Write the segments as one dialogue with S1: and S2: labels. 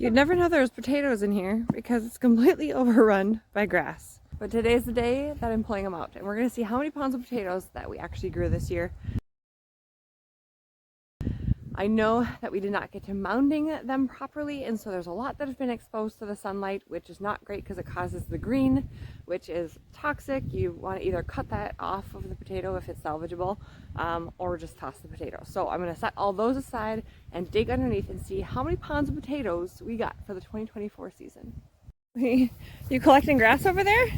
S1: You'd never know there's potatoes in here because it's completely overrun by grass. But today's the day that I'm pulling them out, and we're going to see how many pounds of potatoes that we actually grew this year. I know that we did not get to mounding them properly, and so there's a lot that have been exposed to the sunlight, which is not great because it causes the green, which is toxic. You want to either cut that off of the potato if it's salvageable, or just toss the potato. So I'm going to set all those aside and dig underneath and see how many pounds of potatoes we got for the 2024 season. You collecting grass over there?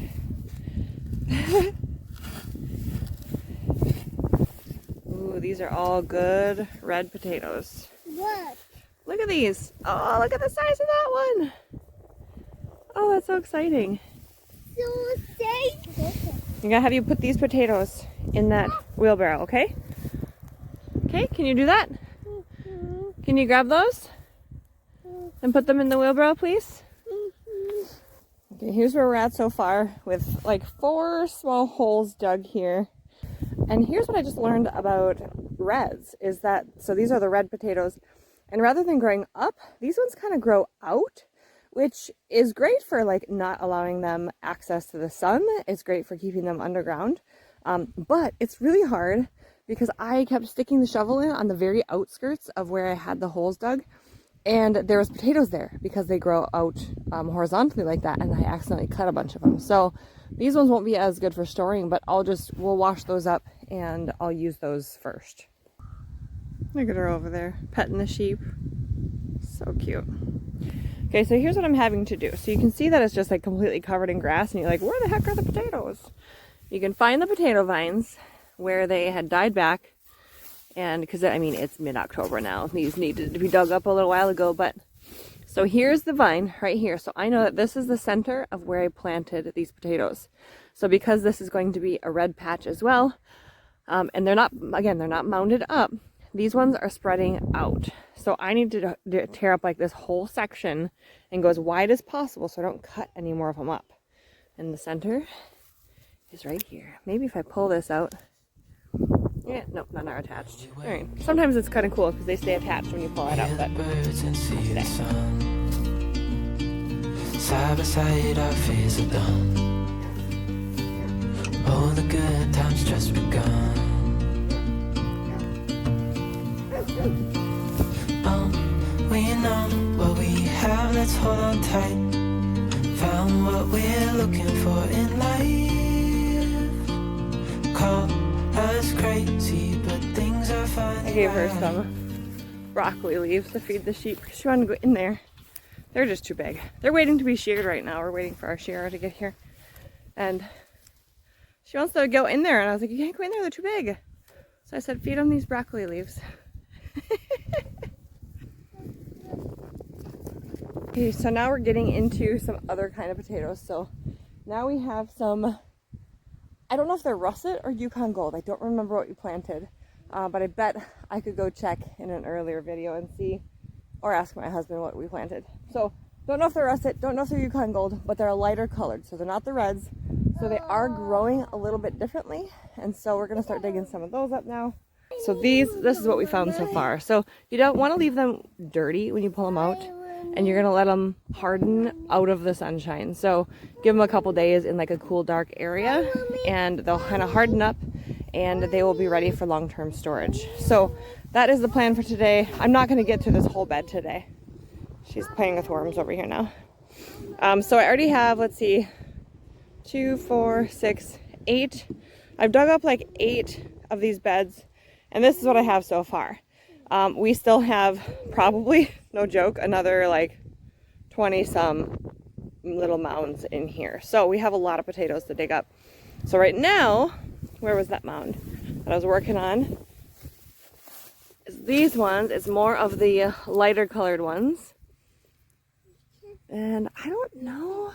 S1: Ooh, these are all good red potatoes.
S2: What?
S1: Look at these. Oh, look at the size of that one. Oh, that's so exciting.
S2: So safe.
S1: I'm gonna have you put these potatoes in that wheelbarrow, okay? Okay, can you do that? Can you grab those and put them in the wheelbarrow, please? Okay, here's where we're at so far with like 4 small holes dug here. And here's what I just learned about reds is that, so these are the red potatoes, and rather than growing up, these ones kind of grow out, which is great for like not allowing them access to the sun. It's great for keeping them underground. But it's really hard because I kept sticking the shovel in on the very outskirts of where I had the holes dug, and there was potatoes there because they grow out horizontally like that, and I accidentally cut a bunch of them. So these ones won't be as good for storing, but we'll wash those up and I'll use those first. Look at her over there, petting the sheep. So cute. Okay, so here's what I'm having to do. So you can see that it's just like completely covered in grass, and you're like, where the heck are the potatoes? You can find the potato vines where they had died back, and because I mean it's mid-October now, these needed to be dug up a little while ago, but so here's the vine right here. So I know that this is the center of where I planted these potatoes. So because this is going to be a red patch as well, and they're not mounded up, these ones are spreading out. So I need to tear up like this whole section and go as wide as possible so I don't cut any more of them up. And the center is right here. Maybe if I pull this out. Yeah, nope, none are attached. All right. Sometimes it's kind of cool because they stay attached when you pull it out, but
S3: side by side our fears are done. All the good times just begun. We know what we have, let's hold on tight. Found what we're looking for in life. Call us crazy, but things are fine.
S1: I gave her some broccoli leaves to feed the sheep because she wanted to go in there. They're just too big. They're waiting to be sheared right now. We're waiting for our shearer to get here. And she wants to go in there. And I was like, you can't go in there, they're too big. So I said, feed them these broccoli leaves. Okay, so now we're getting into some other kind of potatoes. So now we have some, I don't know if they're russet or Yukon Gold. I don't remember what we planted. But I bet I could go check in an earlier video and see, or ask my husband what we planted. So don't know if they're russet, don't know if they're Yukon Gold, but they're a lighter colored, so they're not the reds. So they are growing a little bit differently, and so we're gonna start digging some of those up now. So this is what we found so far. So you don't want to leave them dirty when you pull them out, and you're gonna let them harden out of the sunshine. So give them a couple days in like a cool, dark area, and they'll kind of harden up, and they will be ready for long-term storage. So that is the plan for today. I'm not going to get to this whole bed today. She's playing with worms over here now. So I already have, let's see, 2, 4, 6, 8. I've dug up like 8 of these beds, and this is what I have so far. We still have probably, no joke, another like 20 some little mounds in here. So we have a lot of potatoes to dig up. So right now, where was that mound that I was working on? These ones, it's more of the lighter colored ones. And I don't know.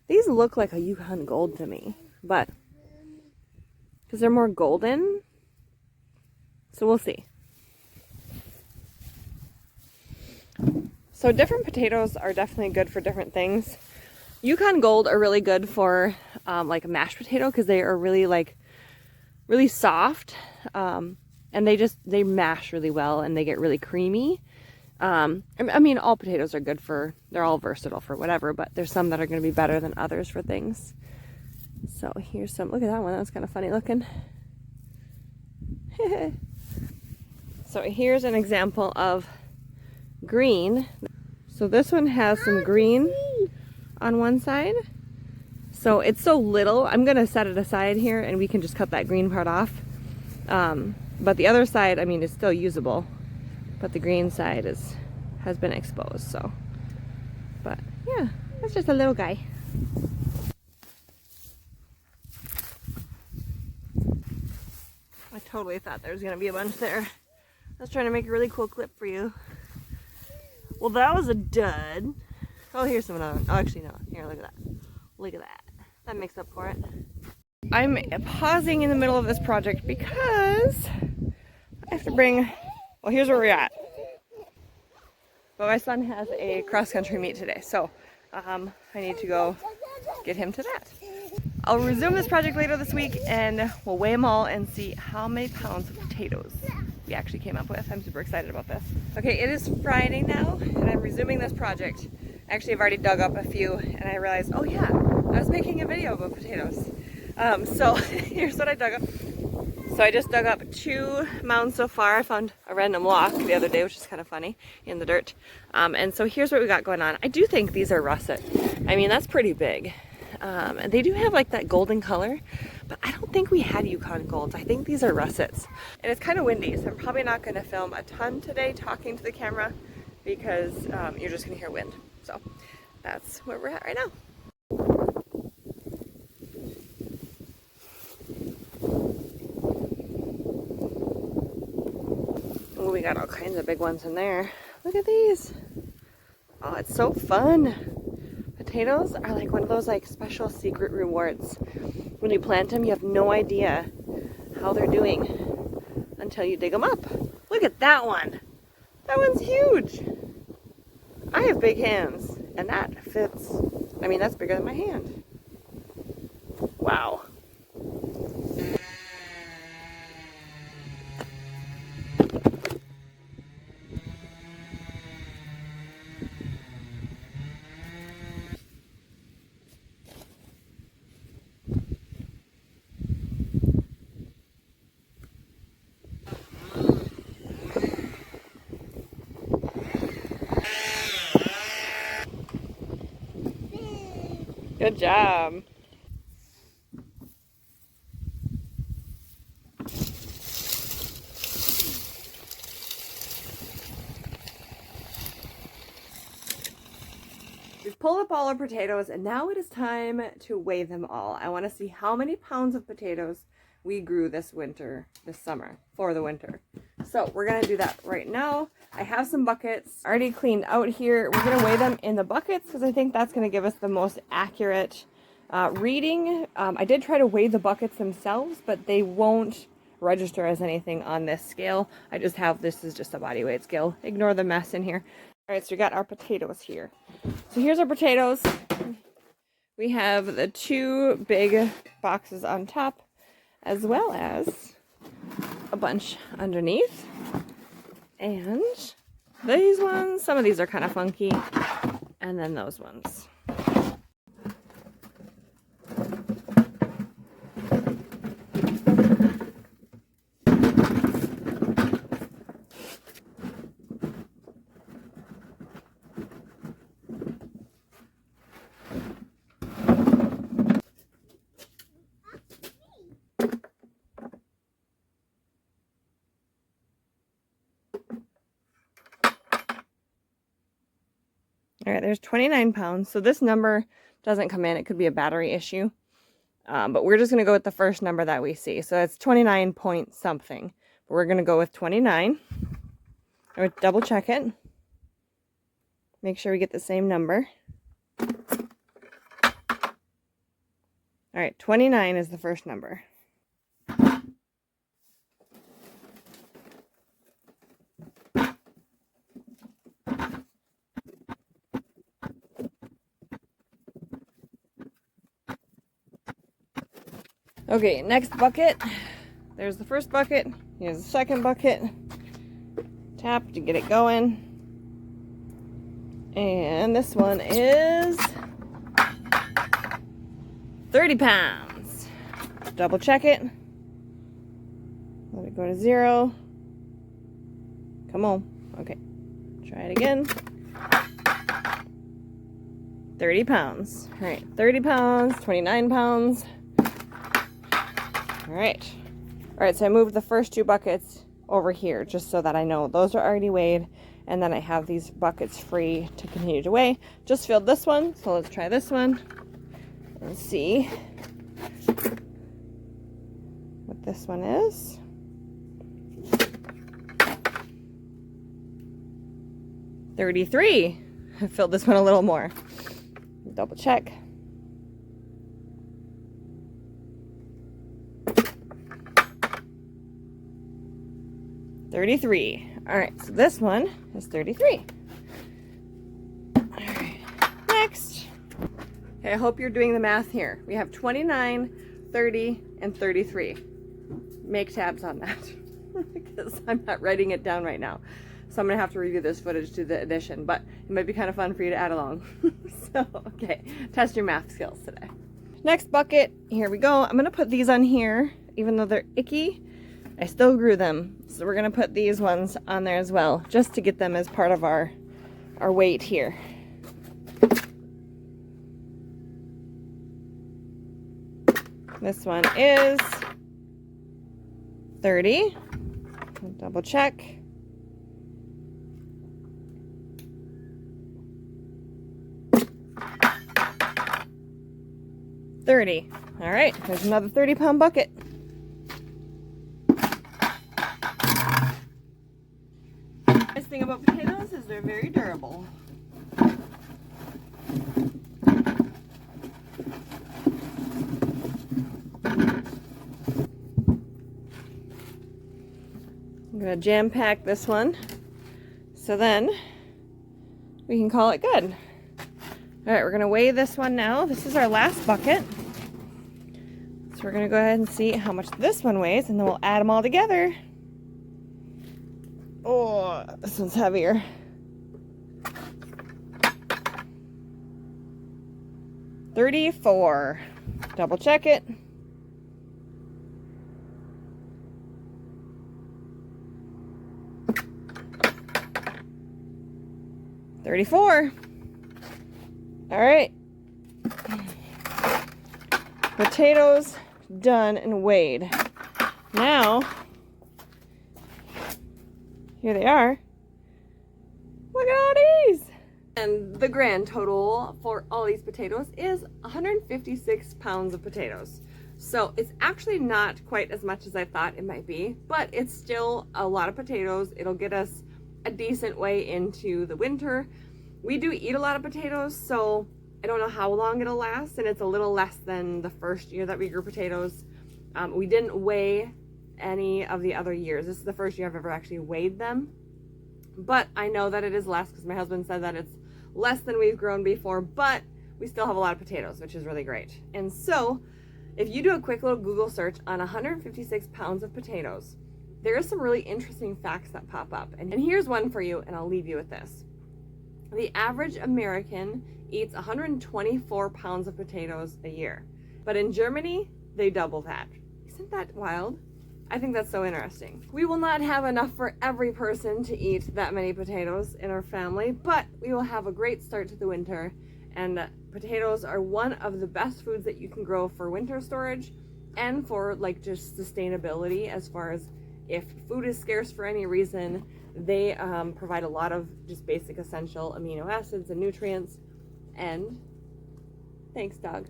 S1: These look like a Yukon Gold to me, but because they're more golden. So we'll see. So different potatoes are definitely good for different things. Yukon Gold are really good for like a mashed potato because they are really soft, and they mash really well and they get really creamy. I mean, all potatoes are good for, they're all versatile for whatever, but there's some that are going to be better than others for things. So here's some, look at that one, that was kind of funny looking. So here's an example of green. So this one has some green on one side. So it's so little, I'm going to set it aside here and we can just cut that green part off. But the other side, I mean, is still usable, but the green side has been exposed, so. But yeah, that's just a little guy. I totally thought there was going to be a bunch there. I was trying to make a really cool clip for you. Well, that was a dud. Oh, here's some other. Oh, actually, no. Here, look at that. Look at that. That makes up for it. I'm pausing in the middle of this project because I have to bring, well, here's where we're at. But my son has a cross-country meet today, so I need to go get him to that. I'll resume this project later this week and we'll weigh them all and see how many pounds of potatoes we actually came up with. I'm super excited about this. Okay, it is Friday now and I'm resuming this project. Actually, I've already dug up a few and I realized, oh yeah, I was making a video about potatoes. So here's what I dug up. So I just dug up 2 mounds so far. I found a random lock the other day, which is kind of funny, in the dirt. And so here's what we got going on. I do think these are russet. I mean, that's pretty big. And they do have like that golden color, but I don't think we had Yukon Golds. I think these are russets. And it's kind of windy, so I'm probably not going to film a ton today talking to the camera because you're just going to hear wind. So that's where we're at right now. Oh, we got all kinds of big ones in there. Look at these. Oh, it's so fun. Potatoes are like one of those like special secret rewards. When you plant them, you have no idea how they're doing until you dig them up. Look at that one. That one's huge. I have big hands and that fits. I mean, that's bigger than my hand. Wow. Good job. We've pulled up all our potatoes and now it is time to weigh them all. I want to see how many pounds of potatoes we grew this summer, for the winter. So we're going to do that right now. I have some buckets already cleaned out here. We're going to weigh them in the buckets because I think that's going to give us the most accurate reading. I did try to weigh the buckets themselves, but they won't register as anything on this scale. I just have, this is just a body weight scale. Ignore the mess in here. All right, so we got our potatoes here. So here's our potatoes. We have the 2 big boxes on top, as well as a bunch underneath. And these ones, some of these are kind of funky. And then those ones. All right, there's 29 pounds. So this number doesn't come in. It could be a battery issue. But we're just going to go with the first number that we see. So it's 29 point something. But we're going to go with 29. Or double check it. Make sure we get the same number. All right, 29 is the first number. Okay, next bucket. There's the first bucket. Here's the second bucket. Tap to get it going. And this one is 30 pounds. Double check it. Let it go to 0. Come on. Okay. Try it again. 30 pounds. All right. 30 pounds, 29 pounds. All right. All right. So I moved the first 2 buckets over here just so that I know those are already weighed. And then I have these buckets free to continue to weigh. Just filled this one. So let's try this one and see what this one is. $33. I filled this one a little more. Double check. $33. All right, so this one is 33. All right, next. Okay, I hope you're doing the math here. We have 29, 30, and 33. Make tabs on that because I'm not writing it down right now. So I'm gonna have to review this footage to the addition, but it might be kind of fun for you to add along. So, okay, test your math skills today. Next bucket, here we go. I'm gonna put these on here, even though they're icky, I still grew them. So we're gonna put these ones on there as well, just to get them as part of our weight here. This one is 30. Double check. $30. All right, there's another 30-pound bucket. Nice thing about potatoes is they're very durable. I'm gonna jam pack this one so then we can call it good. All right, we're gonna weigh this one now. This is our last bucket. So we're gonna go ahead and see how much this one weighs, and then we'll add them all together. Oh, this one's heavier. $34. Double check it. $34. All right. Potatoes done and weighed. Now, here they are. Look at all these. And the grand total for all these potatoes is 156 pounds of potatoes. So it's actually not quite as much as I thought it might be, but it's still a lot of potatoes. It'll get us a decent way into the winter. We do eat a lot of potatoes, so I don't know how long it'll last, and it's a little less than the first year that we grew potatoes. We didn't weigh any of the other years. This is the first year I've ever actually weighed them, but I know that it is less because my husband said that it's less than we've grown before, but we still have a lot of potatoes, which is really great. And so if you do a quick little Google search on 156 pounds of potatoes, there are some really interesting facts that pop up. And here's one for you, and I'll leave you with this. The average American eats 124 pounds of potatoes a year. But in Germany, they double that. Isn't that wild? I think that's so interesting. We will not have enough for every person to eat that many potatoes in our family, but we will have a great start to the winter. And potatoes are one of the best foods that you can grow for winter storage and for like just sustainability, as far as if food is scarce for any reason. They provide a lot of just basic essential amino acids and nutrients. And thanks, dog.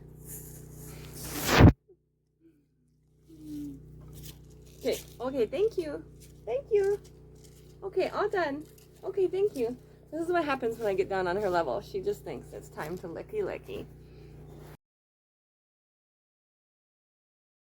S1: Okay, thank you. Thank you. Okay, all done. Okay, thank you. This is what happens when I get down on her level. She just thinks it's time to licky licky.